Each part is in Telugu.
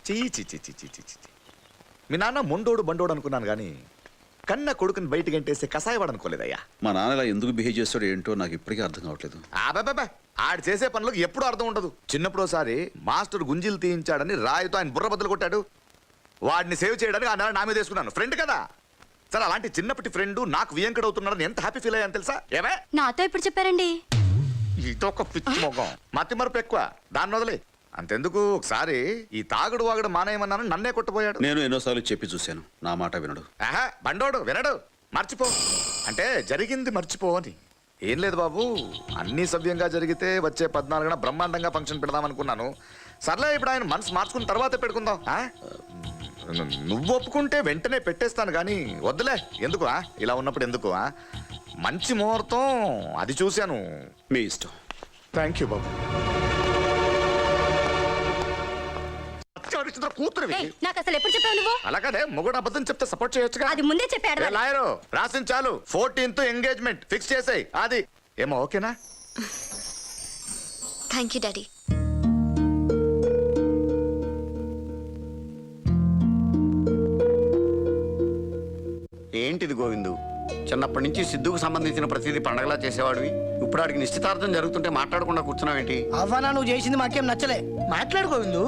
చీ చీ చీ చీ చీ చీ చీ. మీ నాన్న మొండోడు బండోడు అనుకున్నాను కానీ కన్న కొడుకుని బయటికి ఎంటేస్తే కసాయవాడు అనుకోలేదయ్యా. మా నాన్న ఇలా ఎందుకు బిహేవ్ చేస్తాడో ఏంటో నాకు ఇప్పటికీ అర్థం కావట్లేదు. అబ్బాబా ఆడు చేసే పనులకు ఎప్పుడూ అర్థం ఉండదు. చిన్నప్పుడు ఒకసారి మాస్టర్ గుంజీలు తీయించాడని రాయితో ఆయన బుర్ర బద్దలు కొట్టాడు. వాడిని సేవ్ చేయడానికి ఆ నెల నా మీద వేసుకున్నాను. ఫ్రెండ్ కదా సరే, అలాంటి చిన్నప్పటి ఫ్రెండ్ నాకు వియంకడవుతున్నాడని ఎంత హ్యాపీ ఫీల్ అయ్యాను తెలుసా? ఏవే నాతో ఎప్పుడు చెప్పారండి? ఇదొక పిచ్చి మొఖం, మతి మరపు ఎక్కువ, దాన్ని వదిలే. అంతెందుకు ఒకసారి ఈ తాగుడు వాగుడు మానేయమన్నాను, నన్నే కొట్టబోయాడు. నేను ఎన్నోసార్లు చెప్పి చూశాను, నా మాట వినడు. ఆహా, బండోడు వినడు. మర్చిపో అంటే జరిగింది మర్చిపో అని. ఏం లేదు బాబు, అన్నీ సవ్యంగా జరిగితే వచ్చే 14న బ్రహ్మాండంగా ఫంక్షన్ పెడదామనుకున్నాను. సర్లే, ఇప్పుడు ఆయన మనసు మార్చుకున్న తర్వాతే పెట్టుకుందాం. నువ్వు ఒప్పుకుంటే వెంటనే పెట్టేస్తాను కానీ వద్దులే, ఎందుకు ఇలా ఉన్నప్పుడు ఎందుకు? మంచి ముహూర్తం అది చూశాను. మీ ఇష్టం. థ్యాంక్ యూ బాబు. కూతురు నాకు అసలు ఎప్పుడు చెప్పావు నువ్వు? అలాగే మొగుడు అబద్ధం చెప్తే సపోర్ట్ చేయొచ్చుగా. అది ముందే చెప్పాడు. లాయరు రాసిన చాలు, 14th ఎంగేజ్మెంట్ ఫిక్స్ చేసాయి. అది ఏమో ఓకేనా? Thank you daddy. ఏంటిది గోవిందు, చిన్నప్పటి నుంచి సిద్ధుకు సంబంధించిన ప్రతిదీ పండగలా చేసేవాడివి. ఇప్పుడు ఆడికి నిశ్చితార్థం జరుగుతుంటే మాట్లాడకుండా కూర్చున్నావేంటి? అవ్వనా, నువ్వు చేసింది మాకేం నచ్చలే. మాట్లాడు గోవిందు.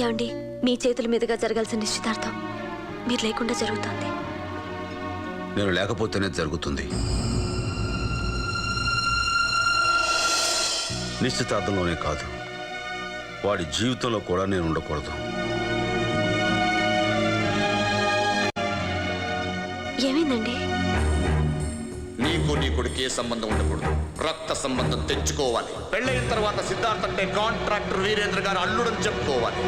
ఏమండి, మీ చేతుల మీదుగా జరగాల్సిన నిశ్చితార్థం మీరు లేకుండా జరుగుతుంది. నేను లేకపోతేనే జరుగుతుంది. నిశ్చితార్థంలోనే కాదు, వాడి జీవితంలో కూడా నేను ఉండకూడదు. ఏమైందండి? నీకు నీ కొడుకు ఏ సంబంధం ఉండకూడదు, రక్త సంబంధం తెచ్చుకోవాలి. పెళ్ళైన తర్వాత సిద్ధార్థ అంటే కాంట్రాక్టర్ వీరేంద్ర గారు అల్లుడని చెప్పుకోవాలి.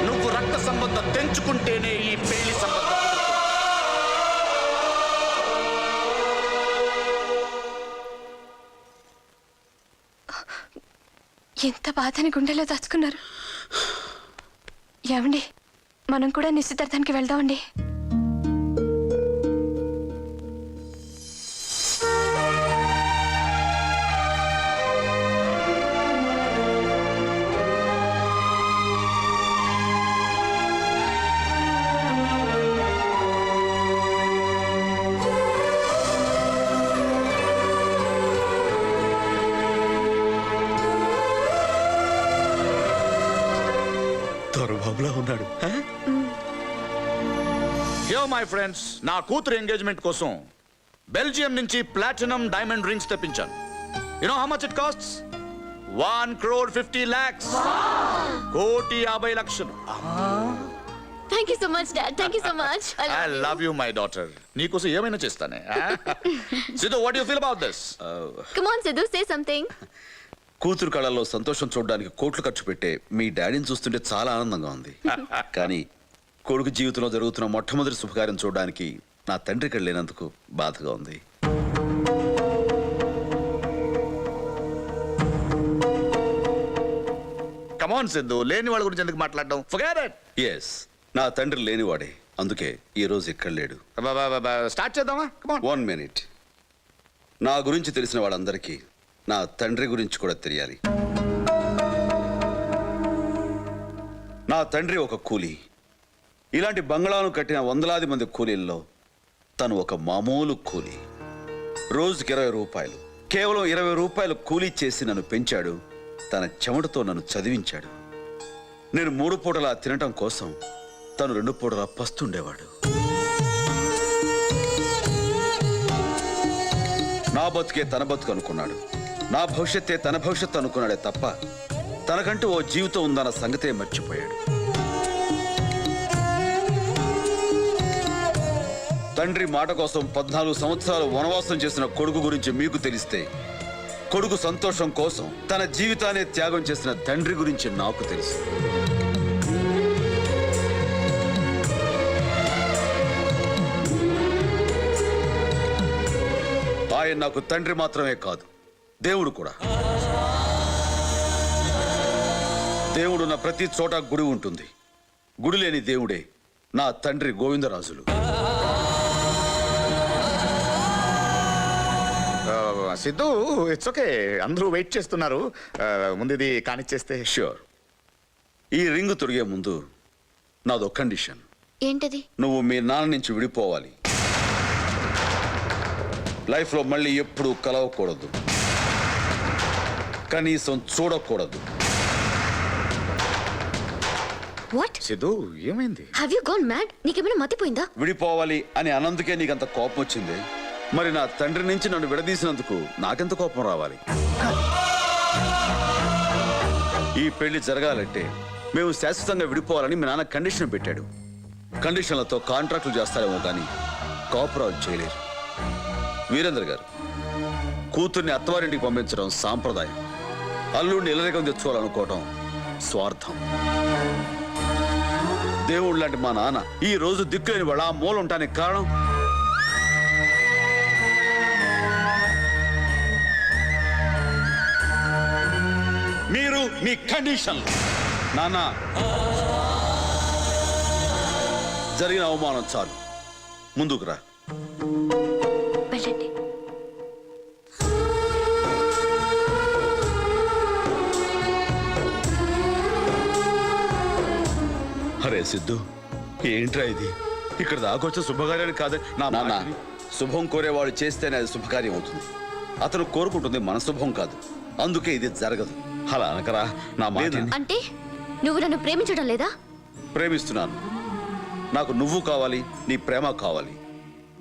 నువ్వు రక్త సంబంధం తెంచుకుంటేనే ఈ పెళ్లి సంబంధం. ఎంత బాధని గుండెలో దాచుకున్నారు. ఏమండి, మనం కూడా నిశ్చితార్థానికి వెళ్దామండి. దొరబాబులా ఉన్నాడు. మై ఫ్రెండ్స్, నా కూతురు ఎంగేజ్మెంట్ కోసం బెల్జియం నుంచి ప్లాటినం డైమండ్ రింగ్స్ తెప్పించాను. You know how much it costs? 1,50,00,000. 1,50,00,000. Thank you so much dad. Thank you so much. I love you my daughter. నీకోసం ఏమైనా చేస్తానే. Siddhu, what you feel about this? Come on Siddhu, say something. కూతురు కళల్లో సంతోషం చూడడానికి కోట్లు ఖర్చు పెట్టే మీ డాడీని చూస్తుంటే చాలా ఆనందంగా ఉంది. కానీ కొడుకు జీవితంలో జరుగుతున్న మొట్టమొదటి శుభకార్యం చూడడానికి నా తండ్రి ఇక్కడ లేనందుకు బాధగా ఉంది. కమాన్ సిద్ధు, లేని వాళ్ళ గురించి ఎందుకు మాట్లాడడం? Forget it. ఎస్, నా తండ్రి లేనివాడే, అందుకే ఈ రోజు ఇక్కడ లేడు. స్టార్ట్ చేద్దామా? కమాన్. 1 minute. నా గురించి తెలిసిన వాళ్ళందరికీ నా తండ్రి గురించి కూడా తెలియాలి. నా తండ్రి ఒక కూలీ. ఇలాంటి బంగ్లాను కట్టిన వందలాది మంది కూలీల్లో తను ఒక మామూలు కూలీ. రోజుకి 20 రూపాయలు, కేవలం 20 రూపాయలు కూలీ చేసి నన్ను పెంచాడు. తన చెమటతో నన్ను చదివించాడు. నేను 3 పూటలా తినటం కోసం తను 2 పూటలా పస్తుండేవాడు. నా బతుకే తన బతుకు అనుకున్నాడు, నా భవిష్యత్తే తన భవిష్యత్తు అనుకున్నాడే తప్ప తనకంటూ ఓ జీవితం ఉందన్న సంగతే మర్చిపోయాడు. తండ్రి మాట కోసం 14 సంవత్సరాలు వనవాసం చేసిన కొడుకు గురించి మీకు తెలిస్తే, కొడుకు సంతోషం కోసం తన జీవితాన్ని త్యాగం చేసిన తండ్రి గురించి నాకు తెలుసు. ఆయన నాకు తండ్రి మాత్రమే కాదు, దేవుడు కూడా. దేవుడున్న ప్రతి చోట గుడి ఉంటుంది. గుడి లేని దేవుడే నా తండ్రి గోవిందరాజులు. సిద్ధు, ఇట్స్ ఓకే, అందరూ వెయిట్ చేస్తున్నారు. ముందు ఇది కానిచ్చేస్తే. ష్యూర్. ఈ రింగు తొడిగే ముందు నాదో కండిషన్. ఏంటది? నువ్వు మీ నాన్న నుంచి విడిపోవాలి. లైఫ్లో మళ్ళీ ఎప్పుడూ కలవకూడదు, కనీసం చూడకూడదు. వాట్? సిద్ధు ఏమైంది? Have you gone mad? నీకేమైనా మతిపోయిందా? విడిపోవాలి అని అన్నందుకే నీకంత కోపం వచ్చింది. మరి నా తండ్రి నుంచి నన్ను విడదీసినందుకు నాకెంత కోపం రావాలి? ఈ పెళ్లి జరగాలంటే మేము శాశ్వతంగా విడిపోవాలని మీ నాన్న కండిషన్ పెట్టాడు. కండిషన్లతో కాంట్రాక్టులు చేస్తారేమో కానీ కాపురాలు చేయలేరు. వీరేంద్ర గారు, కూతుర్ని అత్తవారింటికి పంపించడం సాంప్రదాయం. అల్లుడిని ఇల్లరేగం తెచ్చుకోవాలనుకోవడం స్వార్థం. దేవుడు లాంటి మా నాన్న ఈ రోజు దిక్కులేని వాళ్ళ ఆ మూల ఉండటానికి కారణం మీరు, మీ కండిషన్. నాన్న, జరిగిన అవమానం చాలు, ముందుకు రా. వెళ్ళండి. అరే సిద్ధు, ఏంట్రా ఇది? ఇక్కడ దాకొచ్చే శుభకార్యాన్ని కాదు నా నాన్న. శుభం కోరేవాడు చేస్తేనే అది శుభకార్యం అవుతుంది. అతను కోరుకుంటుంది మన శుభం కాదు, అందుకే ఇది జరగదు. అలా అనకరా నా మాట. అంటే నువ్వు నన్ను ప్రేమించడం లేదా? ప్రేమిస్తున్నాను. నాకు నువ్వు కావాలి, నీ ప్రేమ కావాలి.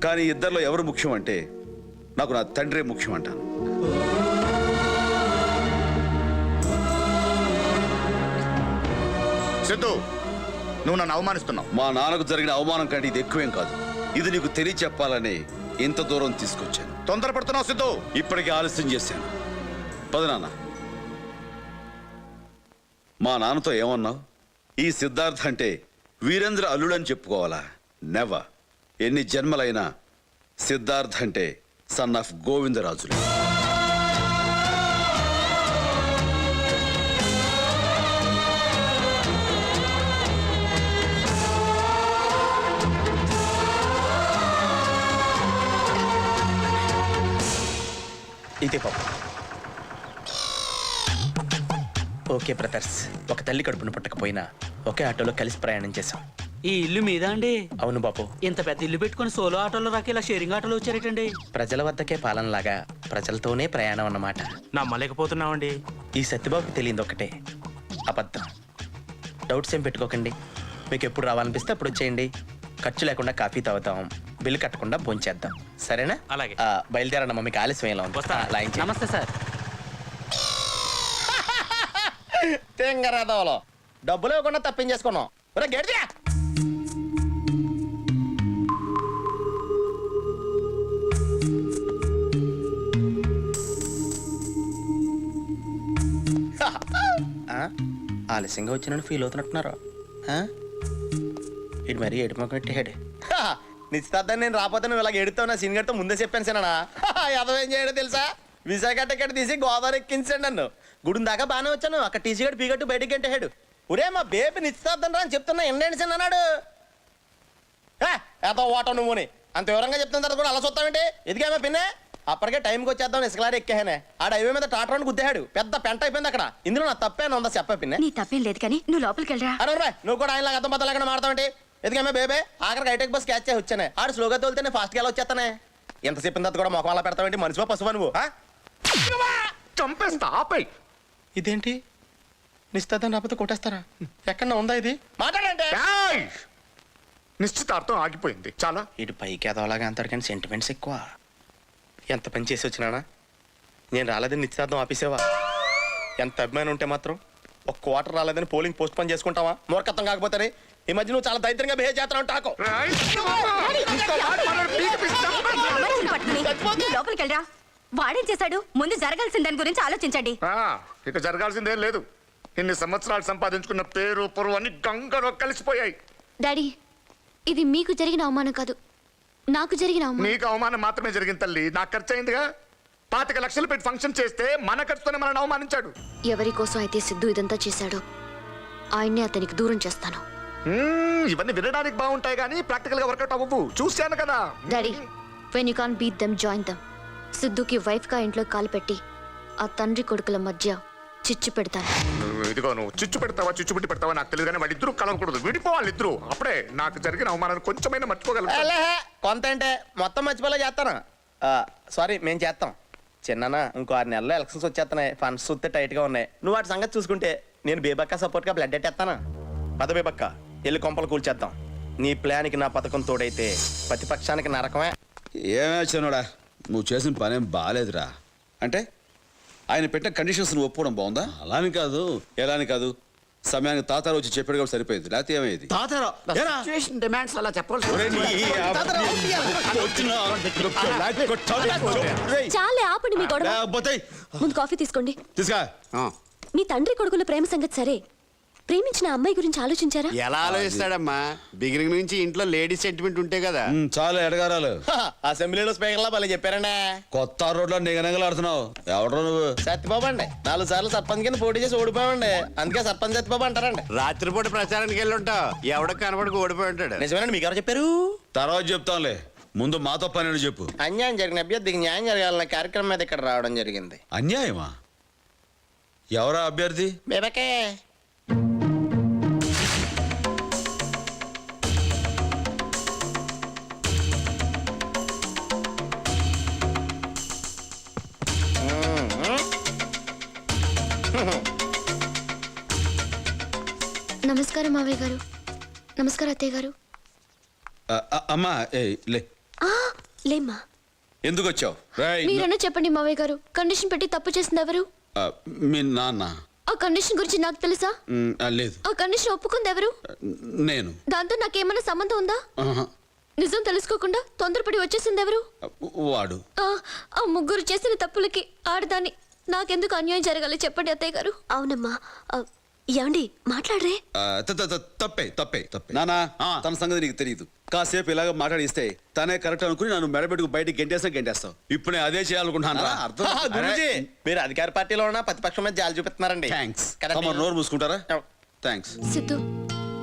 కానీ ఇద్దరిలో ఎవరు ముఖ్యం అంటే నాకు నా తండ్రే ముఖ్యం అంటాను. సిద్ధు, నువ్వు నన్ను అవమానిస్తున్నావు. మా నాన్నకు జరిగిన అవమానం కంటే ఇది ఎక్కువేం కాదు. ఇది నీకు తెలియచెప్పాలని ఇంత దూరం తీసుకొచ్చాను. తొందరపడుతున్నావు సిద్ధు. ఇప్పటికే ఆలస్యం చేశాను. పద నాన్న. మా నాన్నతో ఏమన్నావు? ఈ సిద్ధార్థ్ అంటే వీరేంద్ర అల్లుడని చెప్పుకోవాలా? నెవర్. ఎన్ని జన్మలైనా సిద్ధార్థ్ అంటే సన్ ఆఫ్ గోవిందరాజులు. ఇదే పాప. ఓకే బ్రదర్స్, ఒక తల్లి కడుపున పుట్టకపోయినా ఒకే ఆటోలో కలిసి ప్రయాణం చేశాం. ఈ ఇల్లు మీద అండి? అవును బాబు. ఇంత పెద్ద ఇల్లు పెట్టుకుని సోలో ఆటోలో రాక ఇలా షేరింగ్ ఆటోలో వచ్చారేటండి? ప్రజల వద్దకే పాలనలాగా ప్రజలతోనే ప్రయాణం అన్నమాట. నమ్మలేకపోతున్నామండి. ఈ సత్యబాబుకి తెలియదు ఒకటే, అబద్ధం. డౌట్స్ ఏం పెట్టుకోకండి. మీకు ఎప్పుడు రావాలనిపిస్తే అప్పుడు వచ్చేయండి. ఖర్చు లేకుండా కాఫీ తాగుతాం, బిల్లు కట్టకుండా భోంచేద్దాం. సరేనా? అలాగే. బయలుదేరమ్మా, మీకు ఆలస్యం ఎలా ఉంది? లాయించండి. నమస్తే సార్. తెంగరాదవలో డబ్బులు ఇవ్వకుండా తప్పించేసుకున్నాం. గడిచా ఆలస్యంగా వచ్చినట్టు ఫీల్ అవుతున్నట్టున్నారు. ఇటు మరీ ఏడుమొక్క పెట్టాడు. నిశ్చితార్థాన్ని నేను రాకపోతే నువ్వు ఇలాగ ఎడుతావు నా సీన్ గడితో ముందే చెప్పాను సేనా. అదవేం చేయడో తెలుసా? విశాఖ టికెట్ తీసి గోదావరి ఎక్కించాడు నన్ను. గుడి దాకా బాగానే వచ్చాను, అక్కడ టీసీ గడు పీగట్టు బయటికి గంటేహాడు. ఒరే మా బేబీ నిశ్చితార్థం రా అని చెప్తున్నా, ఎండేండి సార్ అన్నాడు. ఏదో ఓటం నువ్వుని అంత వివరంగా చెప్తున్న తర్వాత కూడా అలా చూస్తావేంటి? ఎదిగామే పిన్నే. అప్పటికే టైంకి వచ్చేద్దాం ఇసుకలారి ఎక్కేహానే. ఆ హైవే మీద టాటరాన్ని గుద్దేహాడు, పెద్ద పెంట అయిపోయింది అక్కడ. ఇందులో నా తప్పేనా ఉందా చెప్ప పిన్నే? నీ తప్పేం లేదు కానీ నువ్వు లోపలికి వెళ్ళరా. అరే నువ్వు కూడా ఆయన అర్థం బద్దలేకుండా మాడతావేంటి? ఎదిగామే బేబే. ఆఖరికి హైటెక్ బస్ క్యాచ్ చేసి వచ్చానే. ఆడు స్లోగా తోలితేనే ఫాస్ట్గా ఎలా వచ్చేస్తానే. ఎంత చెప్పిన తర్వాత కూడా మొఖం అలా పెడతావేంటి? మనిషివా పశువా నువ్వు? చంపేస్తా, ఆపై. ఇదేంటి నిశ్చితార్థం రాకపోతే కొట్టేస్తారా? ఎక్కడన్నా ఉందా ఇది? మాట్లాడంటే ఏయ్! నిశ్చితార్థం ఆగిపోయింది చాలా. ఇటు పైకి ఎదవలాగా అంటారు కానీ సెంటిమెంట్స్ ఎక్కువ. ఎంత పని చేసి వచ్చినానా? నేను రాలేదని నిశ్చితార్థం ఆపేసేవా? ఎంత అభిమానం ఉంటే మాత్రం ఒక క్వార్టర్ రాలేదని పోలింగ్ పోస్ట్ పోన్ చేసుకుంటావా? మూర్ఖత్వం కాకపోతే. ఈ మధ్య నువ్వు చాలా దైత్యంగా బిహేవ్ చేస్తున్నావు. టాకో లోపలికి వెళ్ళరా. వాడేం చేశాడు? ముందు జరగాల్సిన దాని గురించి ఆలోచించండి. ఇక జరగాల్సిందేం లేదు. ఇన్ని సంవత్సరాలు సంపాదించుకున్న పేరు పొరువు అన్ని గంగలో కలిసిపోయాయి. డాడీ, ఇది మీకు జరిగిన అవమానం కాదు, నాకు జరిగిన అవమానం. నీకు అవమానం మాత్రమే జరిగింది తల్లి. నాకు ఖర్చు అయిందిగా. 25 లక్షలు పెట్టి ఫంక్షన్ చేస్తే మన ఖర్చుతోనే మనల్ని అవమానించాడు. ఎవరి కోసం అయితే సిద్ధు ఇదంతా చేశాడో ఆయన్నే అతనికి దూరం చేస్తాను. ఇవన్నీ వినడానికి బాగుంటాయి కానీ ప్రాక్టికల్ గా వర్కౌట్ అవ్వవు. చూశాను కదా. Daddy, when you can't beat them, join them. సిద్ధుకి వైఫ్ గా ఇంట్లో కాలు పెట్టి ఆ తండ్రి కొడుకుల మధ్య చిచ్చు పెడతాను. ఇదిగో నువ్వు చిచ్చు పెడతావా నాకు తెలియదు కానీ వాళ్ళిద్దరూ కలవకూడదు, విడిపోవాలి ఇద్దరు. అప్పుడే నాకు జరిగిన అవమానాన్ని కొంచెమైనా మర్చిపోగలను. ఏలేహే, కొంత అంటే మొత్తం మర్చిపోలే చేస్తాను. సారీ, మేము చేస్తాం. చిన్న ఇంకో 6 నెలల్లో ఎలక్షన్స్ వచ్చేస్తున్నాయి, ఫండ్స్ చూస్తే టైట్గా ఉన్నాయి. నువ్వు వాటి సంగతి చూసుకుంటే నేను బేబక్క సపోర్ట్గా బ్లడ్ ఎట్టేస్తాను. పద బేబక్క, వెళ్ళి కొంపలు కూల్చేద్దాం. నీ ప్లాన్కి నా పథకం తోడైతే ప్రతిపక్షానికి నరకమే. ఏమే చిన్నోడా, నువ్వు చేసిన పనేం బాగాలేదురా. అంటే ఆయన పెట్టిన కండిషన్స్ నువ్వు ఒప్పుకోవడం బాగుందా? అలాని కాదు, ఎలా అని కాదు, సమయానికి తాతారు వచ్చి చెప్పాడు కాబట్టి సరిపోయింది, లేకపోతే ఏమయ్యేది? సిచ్యుయేషన్ డిమాండ్స్ అలా చెప్పాల్సి చాలే ఆపండి మీ గొడవ. ముందు కాఫీ తీసుకోండి. తీసుకా. మీ తండ్రి కొడుకుల ప్రేమ సంగతి సరే, ప్రేమించిన అమ్మాయి గురించి ఆలోచించారా? ఎలా ఆలోచిస్తాడమ్మా? బిగినింగ్ నుంచి ఇంట్లో లేడీస్ సెంటిమెంట్ ఉంటే కదా. చాలా ఎడగారాలు. అసెంబ్లీలో స్పీకర్లా భలే చెప్పారండి. కొత్త రోడ్లో నిగనగలాడుతున్నావు. ఎవడో నువ్వు? సత్యబాబు అండి, 4 సార్లు సర్పంచ్ కింద పోటీ చేసి ఓడిపోయామండి, అందుకే సర్పంచ్ సత్యబాబు అంటారండి. రాత్రిపూట ప్రచారానికి వెళ్ళి ఉంటావు, ఎవడో కనబడికి ఓడిపోయి ఉంటాడు. నిజమేనండి, మీకు ఎవరు చెప్పారు? తర్వాత చెప్తాంలే, ముందు మాతో పని చెప్పు. అన్యాయం జరిగిన అభ్యర్థికి న్యాయం జరగాలన్న కార్యక్రమం మీద ఇక్కడ రావడం జరిగింది. అన్యాయమా? ఎవరా అభ్యర్థి? బేబకే. నమస్కారం మావయ్య గారు. నమస్కారం అత్తయ్య గారు. అమ్మా లే. లేమ్మా. ఎందుకు వచ్చావు? మీరన్నా చెప్పండి మావయ్య గారు, కండిషన్ పెట్టి తప్పు చేసింది ఎవరు? మీ నాన్న. ఆ కండిషన్ గురించి నాకు తెలుసా? లేదు. ఆ కండిషన్ ఒప్పుకుంది ఎవరు? నేను. దాంతో నాకేమైనా సంబంధం ఉందా? నిజం తెలుసుకోకుండా తొందరపడి వచ్చేసింది ఎవరు? వాడు. ఆ ముగ్గురు చేసిన తప్పులకి ఆడదాన్ని నాకెందుకు అన్యాయం జరగాలి చెప్పండి అత్తయ్య గారు. అవునమ్మా. ఏమండి మాట్లాడరే? తప్పే తప్పే తప్పే. నానా, తన సంగతి నీకు తెలియదు. కాసేపు ఇలాగ మాట్లాడిస్తే తనే కరెక్ట్ అనుకుని నన్ను మెడబెట్టుకు బయటికి గెంటేస్తావు. ఇప్పుడు నేను అదే చేయాలనుకుంటున్నాను. గురూజీ, మీరు అధికార పార్టీలో ఉన్న ప్రతిపక్షం మీద జాలి చూపిస్తున్నారండి. థ్యాంక్స్. కదండి? నోరు మూసుకుంటారా? థ్యాంక్స్. సిద్ధు,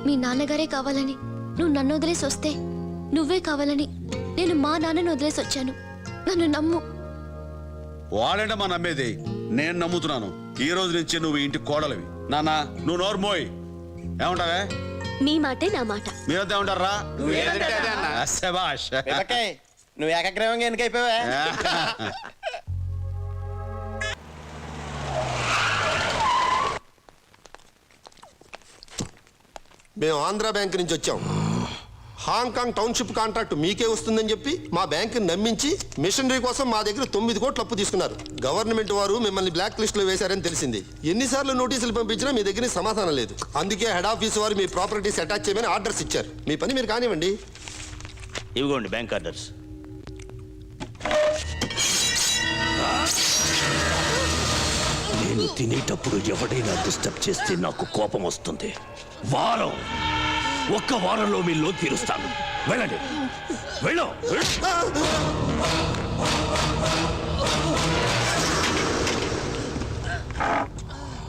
మీ నాన్నగారే కావాలని నువ్వు నన్ను వదిలేసి వస్తే, నువ్వే కావాలని నేను మా నాన్నను వదిలేసి వచ్చాను. నన్ను నమ్ము. వాడంటే మా నమ్మేది. నేను నమ్ముతున్నాను. ఈ రోజు నుంచి నువ్వు ఇంటి కోడలివి. నానా, నువ్వు నోరు మోయ్. ఏమంటావే? మీ మాటే నా మాట. మీరంతా ఏమంటారా? శభాష్. బేబకే, నువ్వు ఏకగ్రీవంగా ఎన్నికైపోయావా? మేము ఆంధ్ర బ్యాంక్ నుంచి వచ్చాం. హాంకాంగ్ టౌన్షిప్ కాంట్రాక్ట్ మీకే వస్తుందని చెప్పి మా బ్యాంకుని నమ్మించి మిషనరీ కోసం మా దగ్గర 9 కోట్లు అప్పు తీసుకున్నారు. గవర్నమెంట్ వారు మిమ్మల్ని బ్లాక్ లిస్ట్ లో వేశారని తెలిసింది. ఎన్నిసార్లు నోటీసులు పంపించినా మీ దగ్గర సమాధానం లేదు. అందుకే హెడ్ ఆఫీస్ వారు మీ ప్రాపర్టీస్ అటాచ్ చేయమని ఆర్డర్స్ ఇచ్చారు. మీ పని మీరు కానివ్వండి. ఇవ్వండి బ్యాంక్ ఆర్డర్స్. నేను తినేటప్పుడు ఎవడైనా డిస్టర్బ్ చేస్తే నాకు కోపం వస్తుంది. ఒక్క వారంలో మీ లోన్ తీరుస్తాను. వెళ్ళండి, వెళ్ళు.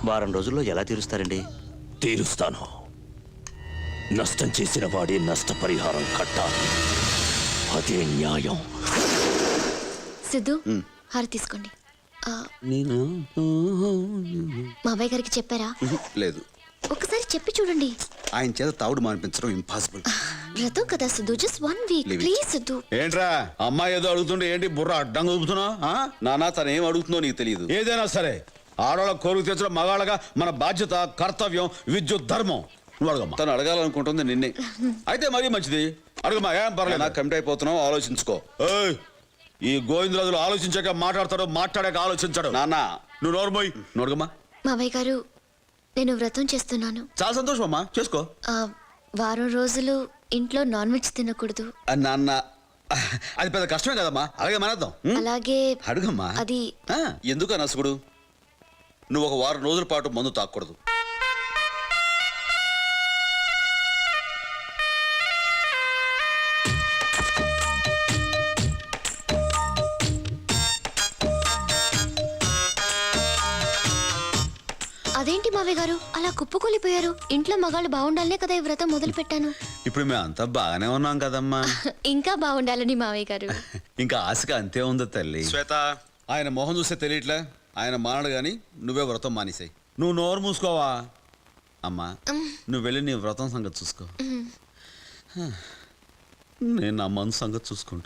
వారం రోజుల్లో ఎలా తీరుస్తారండి? తీరుస్తాను. నష్టం చేసిన వాడి నష్టపరిహారం కట్టాలి. అదే న్యాయం. సిద్ధు, హార తీసుకోండి. నేను మావయ్య గారికి చెప్పారా? లేదు. ఒకసారి చెప్పి చూడండి. ఆయన చేత తావుడు మానిపించడం ఇంపాసిబుల్. వ్రతం కదా Siddhu, just 1 weak please Siddhu. ఏంట్రా అమ్మాయి ఏదో అడుగుతుంటే ఏంటి బుర్ర అడ్డంగా ఊపుతున్నా? నానా, తను ఏం అడుగుతుందో నీకు తెలియదు. ఏదైనా సరే ఆడవాళ్ళ కోరిక తీర్చడం మగాళ్ళగా మన బాధ్యత, కర్తవ్యం, విద్యుత్ ధర్మం. నువ్వు అడగమ్మా. తను అడగాలనుకుంటుంది నిన్నే. అయితే మరీ మంచిది, అడుగమ్మా. ఏం పర్లేదు. నాకు కమిట్ అయిపోతున్నావు, ఆలోచించుకో. ఈ గోవిందరాజులు ఆలోచించాక మాట్లాడతాడు, మాట్లాడాక ఆలోచించాడు. నాన్న, నువ్వు నోరుమోయ్. నోడుగమ్మా. మావయ్య గారు, నేను వ్రతం చేస్తున్నాను. చాలా సంతోషం అమ్మా, చేసుకో. వారం రోజులు ఇంట్లో నాన్ వెజ్ తినకూడదు. నాన్న, అది పెద్ద కష్టమే కదమ్మా. అలాగే మానేద్దాం. అలాగే అడుగమ్మా. అది ఎందుకు నసుగుడు? నువ్వు ఒక వారం రోజుల పాటు మందు తాకూడదు. అదేంటి మావయ్య గారు అలా కుప్పకూలిపోయారు? ఇంట్లో మగాళ్ళు బాగుండాలనే కదా ఈ వ్రతం మొదలు పెట్టాను. ఇప్పుడు మేము అంతా బాగానే ఉన్నాం కదమ్మా. ఇంకా బాగుండాలని మావయ్య గారు. ఇంకా ఆశగా అంతే ఉంది తల్లి. శ్వేత, ఆయన మొహం చూస్తే తెలియట్లే. ఆయన మానడు గాని నువ్వే వ్రతం మానేసాయి. నువ్వు నోరు మూసుకోవా అమ్మా. నువ్వు వెళ్ళి నీ వ్రతం సంగతి చూసుకో. నేను నా మనసు సంగతి చూసుకుంటా.